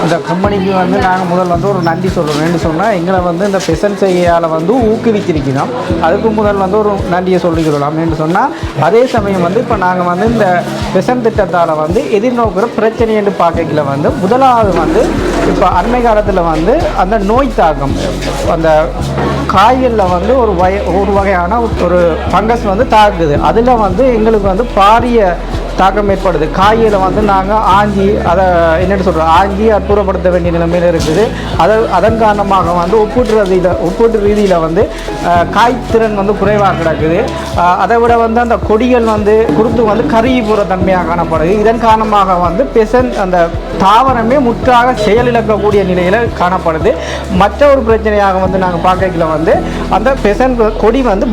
இந்த கம்பெனிக்கு வந்து நாங்கள் முதல் வந்து ஒரு நன்றி சொல்கிறோம். என்ன சொன்னால் எங்களை வந்து இந்த பெசன்ட் செய்யால் வந்து ஊக்குவிச்சிருக்கிறோம். அதுக்கு முதல் வந்து ஒரு நன்றியை சொல்லிக்கிறோம். என்று சொன்னால் அதே சமயம் வந்து இப்போ நாங்கள் வந்து இந்த பெசன்ட் திட்டத்தால் வந்து எதிர்நோக்கிற பிரச்சனை என்று பார்க்கல வந்து முதலாவது வந்து இப்போ அண்மை காலத்தில் வந்து அந்த நோய் தாக்கம் அந்த காய்களில் வந்து ஒரு வகையான ஒரு ஃபங்கஸ் வந்து தாக்குது. அதில் வந்து எங்களுக்கு வந்து பாரிய தாக்கம் ஏற்படுது. காய்களை வந்து நாங்கள் ஆஞ்சி அற்புதப்படுத்த வேண்டிய நிலைமையில் இருக்குது. அதன் காரணமாக வந்து ஒப்பீட்டு ரீதியில் வந்து காய்த்திறன் வந்து குறைவாக கிடக்குது. அதை விட வந்து அந்த கொடிகள் வந்து குருத்து வந்து கருகி போகிற தன்மையாக காணப்படுது. இதன் காரணமாக வந்து அந்த தாவரமே முற்றாக செயலிழக்கக்கூடிய நிலையில் காணப்படுது. மற்ற ஒரு பிரச்சனையாக வந்து நாங்கள் பார்க்கல வந்து அந்த பெசன்ட் கொடி வந்து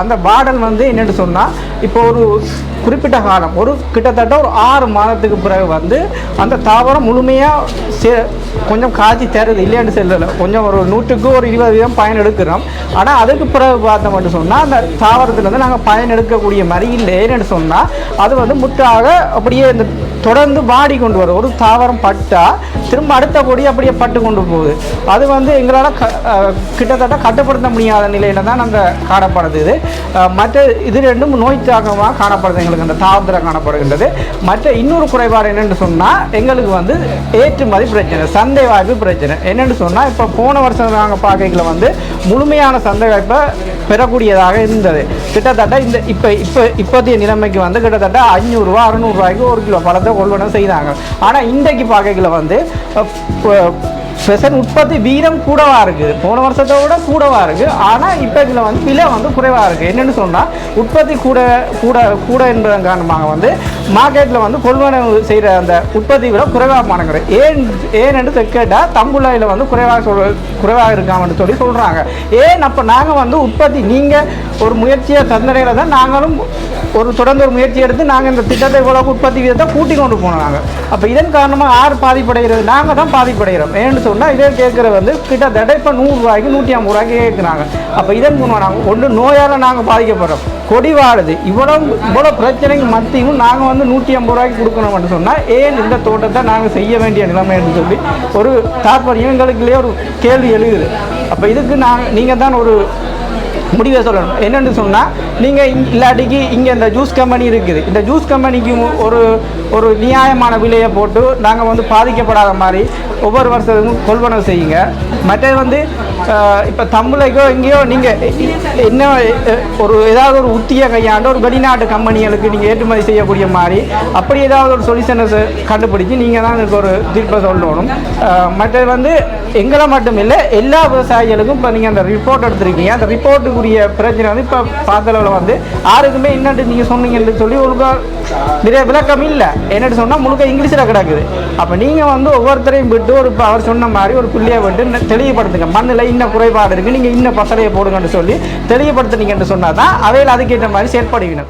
அந்த பாடல் வந்து என்னென்னு சொன்னால் இப்போ ஒரு குறிப்பிட்ட காலம் கிட்டத்தட்ட ஒரு 6 மாதத்துக்கு பிறகு வந்து அந்த தாவரம் முழுமையாக கொஞ்சம் காய்ச்சி தருது. இல்லையான்னு செல்லலை, கொஞ்சம் ஒரு 100க்கு ஒரு 20% பயன் எடுக்கிறோம். ஆனால் அதுக்கு பிறகு பார்த்தோம் மட்டும் சொன்னால் அந்த தாவரத்துலேருந்து நாங்கள் பயன் எடுக்கக்கூடிய மாதிரி இல்லைன்னு சொன்னால் அது வந்து முற்றாக அப்படியே இந்த தொடர்ந்து வாடி கொண்டு வரும். ஒரு தாவரம் பட்டால் திரும்ப அடுத்த கொடி அப்படியே பட்டு கொண்டு போகுது. அது வந்து எங்களால் கிட்டத்தட்ட கட்டுப்படுத்த முடியாத நிலையில் தான் நாங்கள் காணப்படுது. மற்ற இது ரெண்டும் நோய் தாக்கமாக காணப்படுது. எங்களுக்கு அந்த தாவரத்தில் காணப்படுகின்றது. மற்ற இன்னொரு குறைபாடு என்னென்னு சொன்னால் எங்களுக்கு வந்து ஏற்றுமதி பிரச்சனை, சந்தை வாய்ப்பு பிரச்சனை. என்னென்னு சொன்னால் இப்போ போன வருஷம் நாங்கள் பார்க்கல வந்து முழுமையான சந்தை வாய்ப்பை பெறக்கூடியதாக இருந்தது. கிட்டத்தட்ட இந்த இப்போதைய நிலைமைக்கு வந்து கிட்டத்தட்ட 500 ரூபா 600 ரூபாய்க்கு 1 கிலோ பழத்தை கொள்வனம் செய்தாங்க. ஆனால் இன்றைக்கு பார்க்கல வந்து பெசன்ட் உற்பத்தி வீதம் கூடவாக இருக்குது, போன வருஷத்தை விட கூடவாக இருக்குது. ஆனால் இப்போ இதில் வந்து விலை வந்து குறைவாக இருக்குது. என்னென்னு சொன்னால் உற்பத்தி கூட என்பதன் காரணமாக வந்து மார்க்கெட்டில் வந்து கொள்வனவு செய்கிற அந்த உற்பத்தி விலை குறைவாக மாணங்கிறது. ஏன்னு கேட்டால் தம்புள்ளையில் வந்து குறைவாக இருக்காமன்னு சொல்கிறாங்க. அப்போ நாங்கள் வந்து உற்பத்தி நீங்கள் ஒரு முயற்சியை தந்தனையில் தான் நாங்களும் தொடர்ந்து ஒரு முயற்சி எடுத்து நாங்கள் இந்த திட்டத்தை இவ்வளோ உற்பத்தி விதத்தை கூட்டி கொண்டு போனோம் நாங்கள். அப்போ இதன் காரணமாக யார் பாதிப்படைகிறது? நாங்கள் தான் பாதிப்படைகிறோம். ஏன்னு சொன்னால் இதை கேட்குற வந்து கிட்டத்தட்ட இப்போ 100 ரூபாய்க்கு 150 ரூபாய்க்கு கேட்குறாங்க. அப்போ இதன் மூலம் நாங்கள் ஒன்று நோயால் நாங்கள் பாதிக்கப்படுறோம். கொடி வாடுது. இவ்வளோ பிரச்சனைக்கு மத்தியும் நாங்கள் வந்து 150 ரூபாய்க்கு கொடுக்கணும்னு சொன்னால் ஏன் இந்த தோட்டத்தை நாங்கள் செய்ய வேண்டிய நிலைமை என்று சொல்லி ஒரு தாற்பயம் எங்களுக்குள்ளே ஒரு கேள்வி எழுகுது. அப்போ இதுக்கு நீங்கள் தான் ஒரு முடிவை சொல்லணும். என்னென்னு சொன்னால் நீங்கள் இல்லாட்டிக்கு இங்கே இந்த ஜூஸ் கம்பெனி இருக்குது, இந்த ஜூஸ் கம்பெனிக்கு ஒரு நியாயமான விலையை போட்டு நாங்கள் வந்து பாதிக்கப்படாத மாதிரி ஒவ்வொரு வருஷத்துக்கும் கொள்வனவு செய்யுங்க. மற்றது வந்து இப்போ தமிழைக்கோ எங்கேயோ நீங்கள் என்ன ஏதாவது ஒரு உத்தியை கையாண்டு ஒரு வெளிநாட்டு கம்பெனிகளுக்கு நீங்கள் ஏற்றுமதி செய்யக்கூடிய மாதிரி அப்படி ஏதாவது ஒரு சொல்யூஷனை கண்டுபிடிச்சி நீங்கள் தான் எனக்கு ஒரு தீர்ப்பை சொல்லணும். மற்றது வந்து எங்களை மட்டும் இல்லை எல்லா விவசாயிகளுக்கும் இப்போ நீங்கள் அந்த ரிப்போர்ட் எடுத்துருக்கீங்க. அந்த ரிப்போர்ட்டுக்குரிய பிரச்சனை வந்து இப்போ பார்த்தளவில் வந்து யாருக்குமே என்னட்டு நீங்கள் சொன்னீங்கன்னு சொல்லி நிறைய விளக்கம் இல்லை. என்னட்டு சொன்னால் முழுக்க இங்கிலீஷில் கிடக்குது. அப்போ நீங்கள் வந்து ஒவ்வொருத்தரையும் விட்டு அவர் சொன்ன மாதிரி ஒரு பிள்ளையை விட்டு தெளிவுபடுத்துங்க. மண்ணில் இன்னும் குறைபாடு இருக்குது, நீங்கள் இன்னும் பசலையை போடுங்கன்னு சொல்லி தெளிவுபடுத்துனீங்கன்னு சொன்னால் தான் அவையில் அதுக்கேற்ற மாதிரி செயற்படுவீங்க.